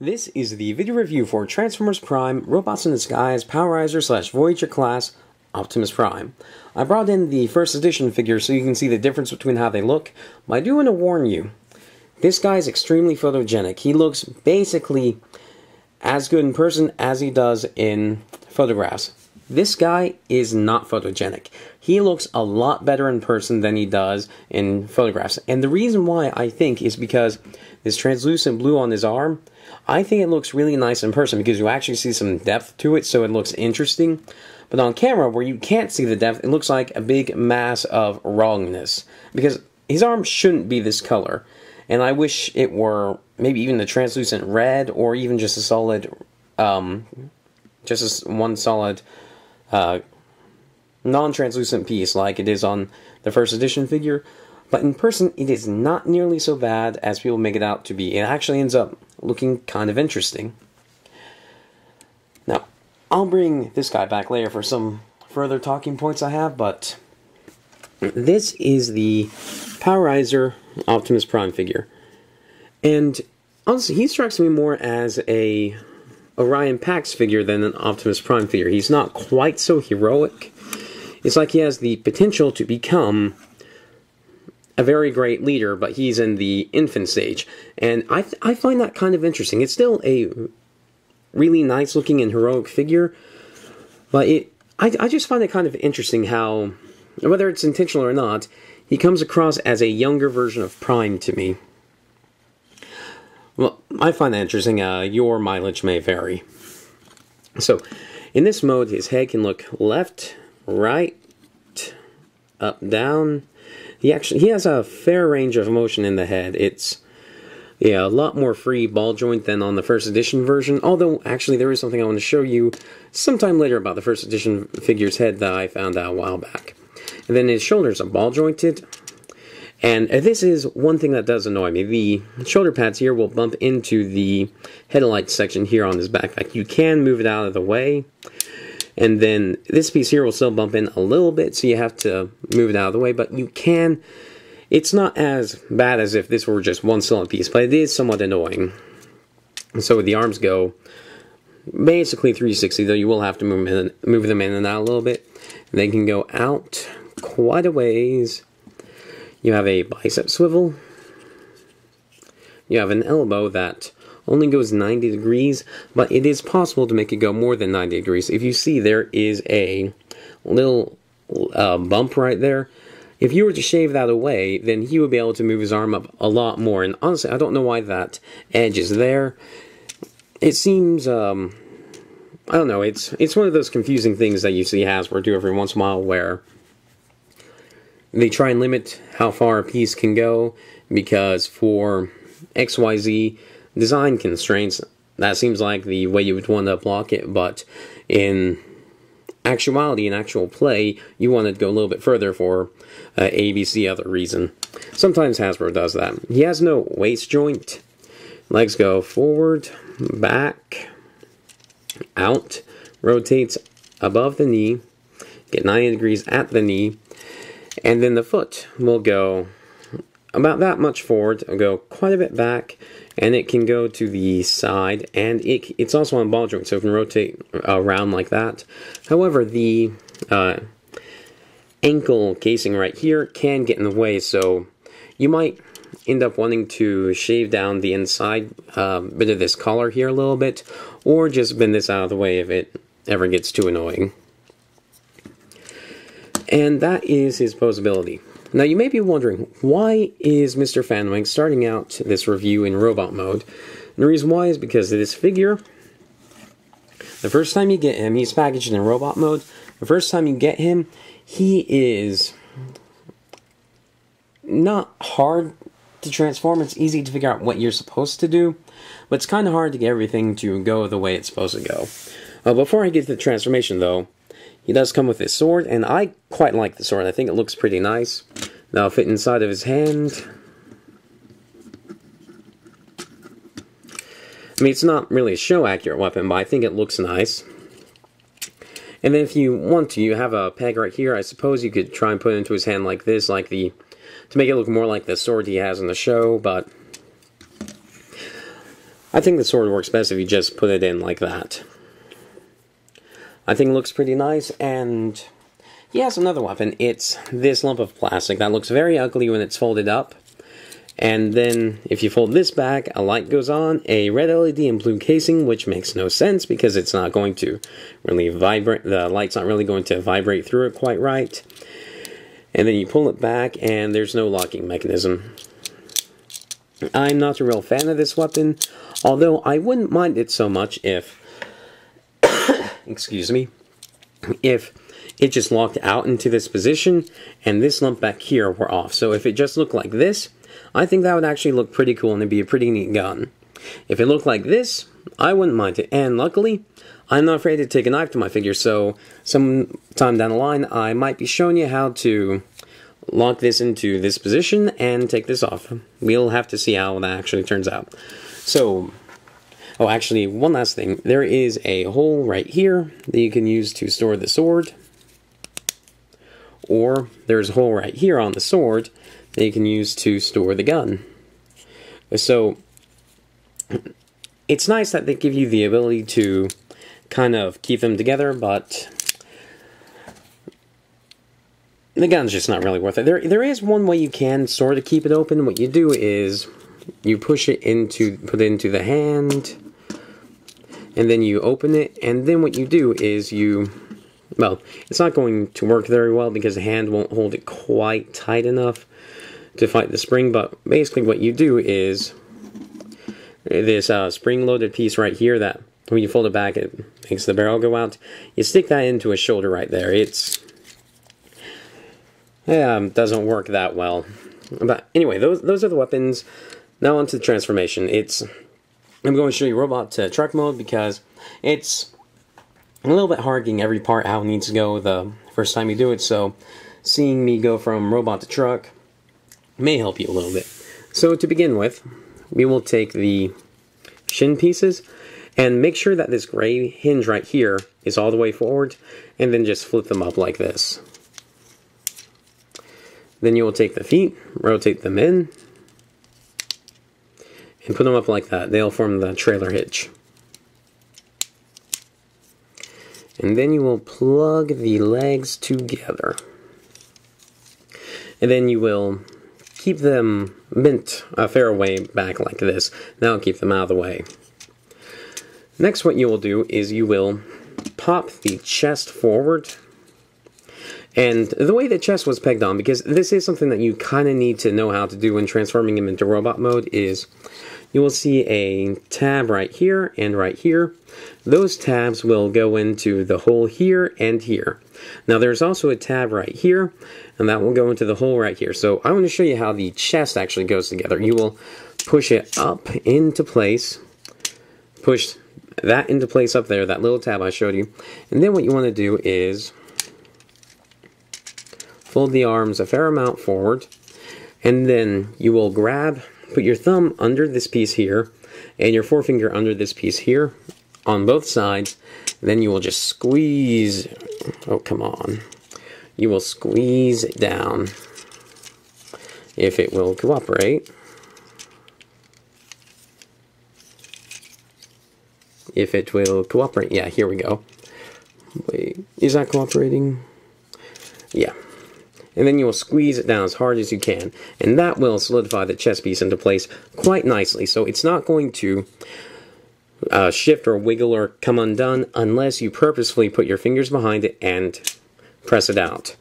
This is the video review for Transformers Prime Robots in Disguise Powerizer / Voyager class Optimus Prime. I brought in the first edition figure so you can see the difference between how they look, but I do want to warn you, this guy is extremely photogenic. He looks basically as good in person as he does in photographs. This guy is not photogenic. He looks a lot better in person than he does in photographs. And the reason why, I think, is because this translucent blue on his arm, I think it looks really nice in person because you actually see some depth to it, so it looks interesting. But on camera, where you can't see the depth, it looks like a big mass of wrongness. Because his arm shouldn't be this color. And I wish it were maybe even a translucent red, or even just a solid, one solid, non-translucent piece like it is on the first edition figure. But in person, it is not nearly so bad as people make it out to be. It actually ends up looking kind of interesting. Now, I'll bring this guy back later for some further talking points I have, but this is the Powerizer Optimus Prime figure. And honestly, he strikes me more as a Orion Pax figure than an Optimus Prime figure. He's not quite so heroic. It's like he has the potential to become a very great leader, but he's in the infant stage. And I find that kind of interesting. It's still a really nice looking and heroic figure, but I just find it kind of interesting how, whether it's intentional or not, he comes across as a younger version of Prime to me. Well, I find that interesting. Your mileage may vary. So, in this mode, his head can look left, right, up, down. He has a fair range of motion in the head. It's a lot more free ball joint than on the first edition version. Although, actually, there is something I want to show you sometime later about the first edition figure's head that I found out a while back. And then his shoulders are ball jointed. And this is one thing that does annoy me. The shoulder pads here will bump into the headlight section here on his backpack. You can move it out of the way. And then this piece here will still bump in a little bit, so you have to move it out of the way. But you can. It's not as bad as if this were just one solid piece, but it is somewhat annoying. So the arms go basically 360, though you will have to move them in and out a little bit. And they can go out quite a ways. You have a bicep swivel. You have an elbow that only goes 90 degrees, but it is possible to make it go more than 90 degrees. If you see, there is a little bump right there. If you were to shave that away, then he would be able to move his arm up a lot more. And honestly, I don't know why that edge is there. It seems, I don't know, it's one of those confusing things that you see Hasbro do every once in a while, where they try and limit how far a piece can go, because for XYZ design constraints, that seems like the way you would want to block it, but in actuality, in actual play, you want to go a little bit further for ABC other reason. Sometimes Hasbro does that. He has no waist joint. Legs go forward, back, out, rotates above the knee, get 90 degrees at the knee, and then the foot will go about that much forward, go quite a bit back, and it can go to the side, and it's also on ball joint, so it can rotate around like that. However, the ankle casing right here can get in the way, so you might end up wanting to shave down the inside bit of this collar here a little bit, or just bend this out of the way if it ever gets too annoying. And that is his posability. Now, you may be wondering, why is Mr. Fanwing starting out this review in robot mode? And the reason why is because of this figure. The first time you get him, he's packaged in robot mode. The first time you get him, he is not hard to transform. It's easy to figure out what you're supposed to do, but it's kind of hard to get everything to go the way it's supposed to go. Before I get to the transformation, though, he does come with his sword, and I quite like the sword. I think it looks pretty nice. That'll fit inside of his hand. I mean, it's not really a show-accurate weapon, but I think it looks nice. And then if you want to, you have a peg right here. I suppose you could try and put it into his hand like this, to make it look more like the sword he has in the show, but I think the sword works best if you just put it in like that. I think it looks pretty nice, and yes, another weapon. It's this lump of plastic that looks very ugly when it's folded up. And then, if you fold this back, a light goes on, a red LED and blue casing, which makes no sense because it's not going to really vibrate, the light's not really going to vibrate through it quite right. And then you pull it back, and there's no locking mechanism. I'm not a real fan of this weapon, although I wouldn't mind it so much if, excuse me, if it just locked out into this position, and this lump back here were off. So if it just looked like this, I think that would actually look pretty cool and it'd be a pretty neat gun. If it looked like this, I wouldn't mind it. And luckily, I'm not afraid to take a knife to my figure, so sometime down the line, I might be showing you how to lock this into this position and take this off. We'll have to see how that actually turns out. So, oh, actually, one last thing. There is a hole right here that you can use to store the sword. Or there's a hole right here on the sword that you can use to store the gun. So, it's nice that they give you the ability to kind of keep them together, but the gun's just not really worth it. There is one way you can sort of keep it open. What you do is you push it into, put it into the hand, and then you open it, and then what you do is you, well, it's not going to work very well because the hand won't hold it quite tight enough to fight the spring, but basically what you do is this spring-loaded piece right here that when you fold it back it makes the barrel go out. You stick that into a shoulder right there. It's doesn't work that well. But anyway, those are the weapons. Now onto the transformation. I'm going to show you robot to truck mode because it's a little bit hard getting every part how it needs to go the first time you do it, so seeing me go from robot to truck may help you a little bit. So to begin with, we will take the shin pieces and make sure that this gray hinge right here is all the way forward, and then just flip them up like this. Then you will take the feet, rotate them in, and put them up like that. They'll form the trailer hitch. And then you will plug the legs together. And then you will keep them bent a fair way back like this. That'll keep them out of the way. Next, what you will do is you will pop the chest forward. And the way the chest was pegged on, because this is something that you kind of need to know how to do when transforming him into robot mode, is you will see a tab right here and right here. Those tabs will go into the hole here and here. Now there's also a tab right here, and that will go into the hole right here. So I want to show you how the chest actually goes together. You will push it up into place, push that into place up there, that little tab I showed you, and then what you want to do is fold the arms a fair amount forward, and then you will put your thumb under this piece here, and your forefinger under this piece here, on both sides. Then you will just squeeze, oh come on, you will squeeze it down, if it will cooperate. If it will cooperate, yeah, here we go. Wait, is that cooperating? Yeah. And then you will squeeze it down as hard as you can, and that will solidify the chest piece into place quite nicely. So it's not going to shift or wiggle or come undone unless you purposefully put your fingers behind it and press it out.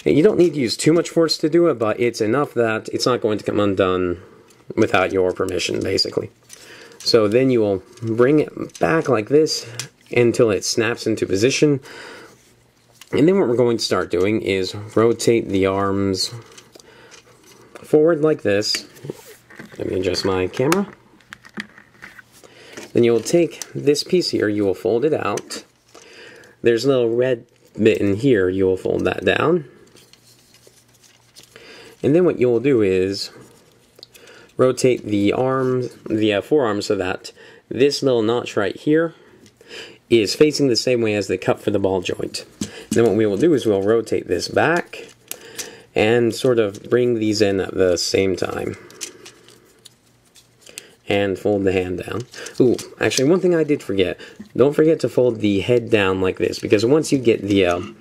And you don't need to use too much force to do it, but it's enough that it's not going to come undone without your permission, basically. So then you will bring it back like this until it snaps into position. And then what we're going to start doing is rotate the arms forward like this. Let me adjust my camera. Then you will take this piece here, you will fold it out. There's a little red bit in here, you will fold that down. And then what you will do is rotate the arms, the forearms, so that this little notch right here is facing the same way as the cup for the ball joint. Then what we will do is we'll rotate this back and sort of bring these in at the same time. and fold the hand down. Ooh, actually one thing I did forget. Don't forget to fold the head down like this, because once you get the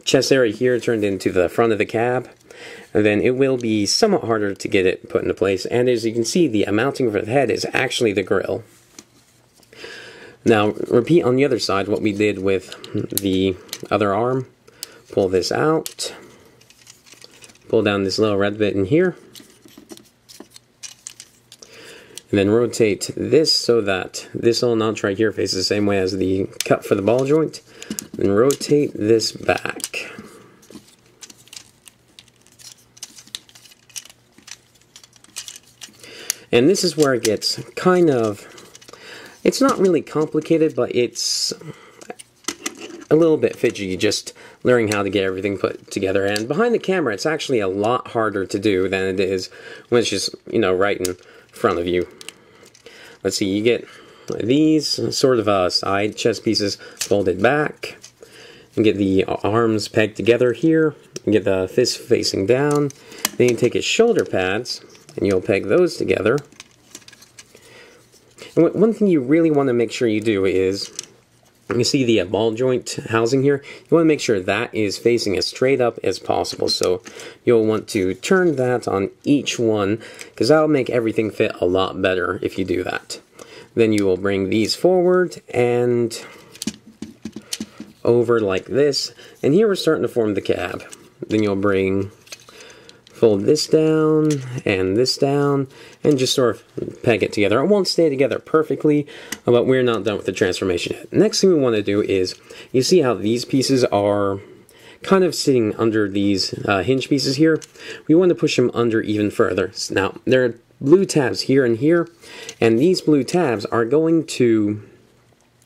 chest area here turned into the front of the cab, then it will be somewhat harder to get it put into place. And as you can see, the mounting for the head is actually the grille. Now, repeat on the other side what we did with the other arm. Pull this out. Pull down this little red bit in here. And then rotate this so that this little notch right here faces the same way as the cut for the ball joint. Then rotate this back. And this is where it gets kind of, it's not really complicated, but it's a little bit fidgety, just learning how to get everything put together. And behind the camera, it's actually a lot harder to do than it is when it's just, you know, right in front of you. Let's see, you get these sort of side chest pieces folded back, and get the arms pegged together here, and get the fist facing down. Then you take his shoulder pads, and you'll peg those together. And one thing you really want to make sure you do is, you see the ball joint housing here, you want to make sure that is facing as straight up as possible. So you'll want to turn that on each one, because that'll make everything fit a lot better if you do that. Then you will bring these forward and over like this, and here we're starting to form the cab. Then you'll fold this down, and just sort of peg it together. It won't stay together perfectly, but we're not done with the transformation yet. Next thing we want to do is, you see how these pieces are kind of sitting under these hinge pieces here? We want to push them under even further. Now, there are blue tabs here and here, and these blue tabs are going to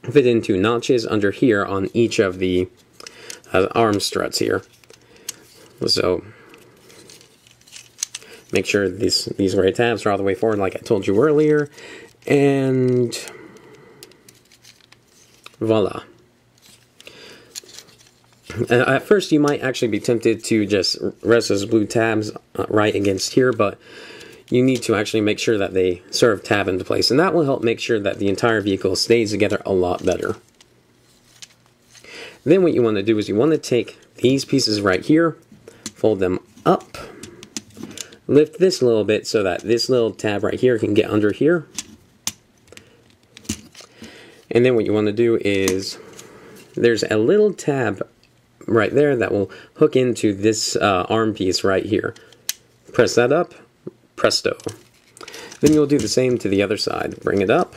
fit into notches under here on each of the arm struts here. So make sure these right tabs are all the way forward like I told you earlier, and voila. At first you might actually be tempted to just rest those blue tabs right against here, but you need to actually make sure that they sort of tab into place, and that will help make sure that the entire vehicle stays together a lot better. Then what you want to do is you want to take these pieces right here, fold them up, lift this a little bit so that this little tab right here can get under here. And then what you want to do is, there's a little tab right there that will hook into this arm piece right here. Press that up, presto. Then you'll do the same to the other side. Bring it up,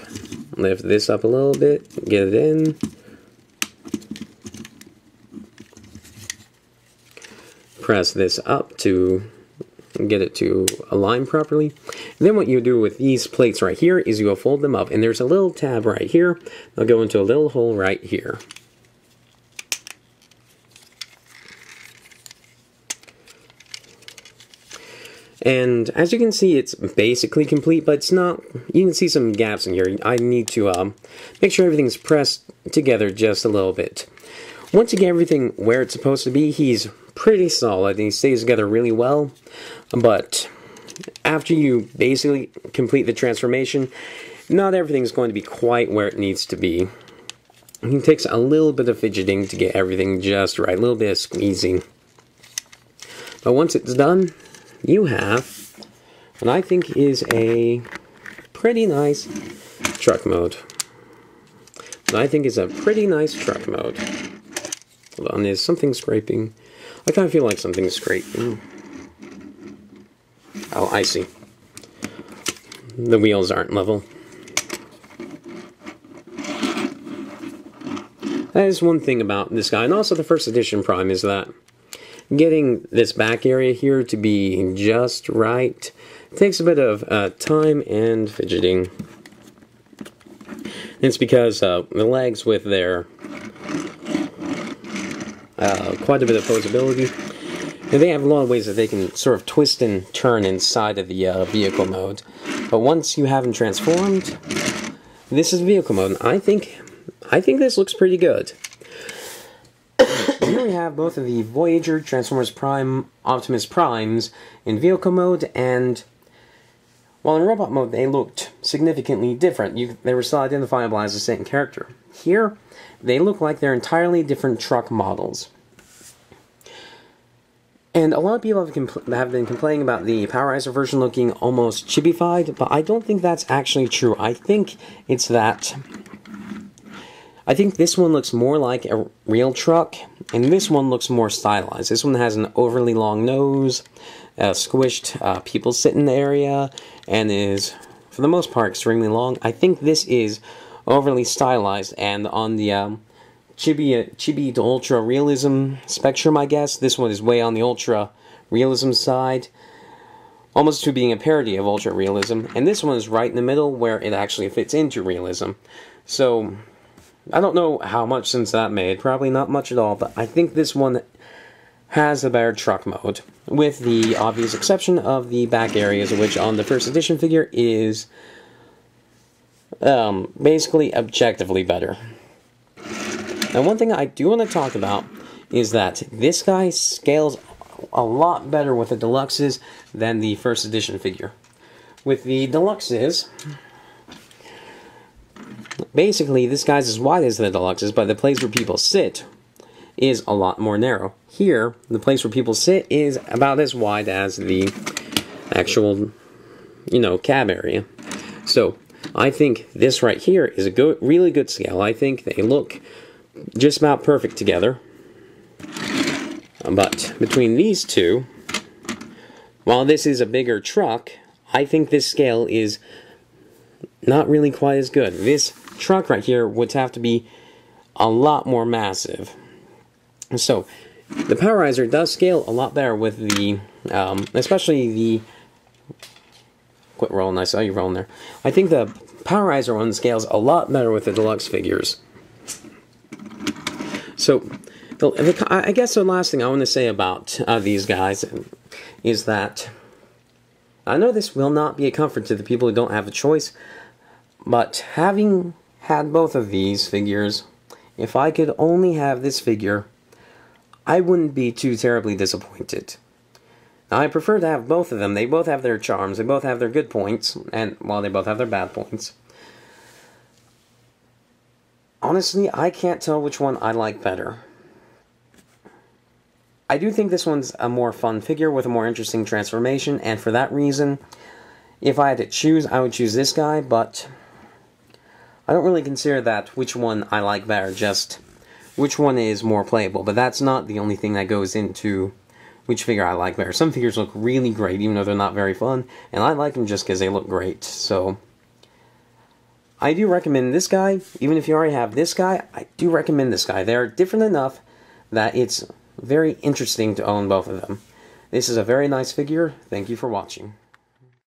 lift this up a little bit, get it in. Press this up to get it to align properly. And then what you do with these plates right here is you will fold them up, and there's a little tab right here. They'll go into a little hole right here. And as you can see, it's basically complete, but it's not. You can see some gaps in here. I need to make sure everything's pressed together just a little bit. Once you get everything where it's supposed to be, he's pretty solid and he stays together really well. But after you basically complete the transformation, not everything's going to be quite where it needs to be. It takes a little bit of fidgeting to get everything just right, a little bit of squeezing. But once it's done, you have what I think is a pretty nice truck mode. Hold on, is something scraping? I kind of feel like something's scraping. Oh, I see. The wheels aren't level. That is one thing about this guy, and also the first edition Prime, is that getting this back area here to be just right takes a bit of time and fidgeting. It's because the legs with their quite a bit of poseability, and they have a lot of ways that they can sort of twist and turn inside of the vehicle mode. But once you have them transformed, this is vehicle mode. And I think this looks pretty good. Here we have both of the Voyager, Transformers Prime, Optimus Primes in vehicle mode, and While in robot mode, they looked significantly different. They were still identifiable as the same character. Here, they look like they're entirely different truck models. And a lot of people have been complaining about the Powerizer version looking almost chibified, but I don't think that's actually true. I think it's that... I think this one looks more like a real truck, and this one looks more stylized. This one has an overly long nose, squished people sitting area, and is, for the most part, extremely long. I think this is overly stylized, and on the chibi to ultra realism spectrum, I guess, this one is way on the ultra realism side, almost to being a parody of ultra realism, and this one is right in the middle where it actually fits into realism. So I don't know how much sense that made, probably not much at all, but I think this one has a better truck mode, with the obvious exception of the back areas, which on the first edition figure is basically objectively better. Now, one thing I do want to talk about is that this guy scales a lot better with the deluxes than the first edition figure. With the deluxes, basically this guy's as wide as the deluxes, but the place where people sit is a lot more narrow. Here, the place where people sit is about as wide as the actual, cab area. So, I think this right here is a really good scale. I think they look just about perfect together. But between these two, while this is a bigger truck, I think this scale is not really quite as good. This truck right here would have to be a lot more massive. So, the Powerizer does scale a lot better with the, especially the... Quit rolling, I saw you rolling there. I think the Powerizer one scales a lot better with the deluxe figures. So, I guess the last thing I want to say about these guys is that I know this will not be a comfort to the people who don't have a choice, but having had both of these figures, if I could only have this figure, I wouldn't be too terribly disappointed. Now, I prefer to have both of them. They both have their charms, they both have their good points, and, well, they both have their bad points. Honestly, I can't tell which one I like better. I do think this one's a more fun figure with a more interesting transformation, and for that reason, if I had to choose, I would choose this guy, but I don't really consider that which one I like better, just which one is more playable. But that's not the only thing that goes into which figure I like better. Some figures look really great, even though they're not very fun, and I like them just because they look great, so I do recommend this guy. Even if you already have this guy, I do recommend this guy. They're different enough that it's very interesting to own both of them. This is a very nice figure. Thank you for watching.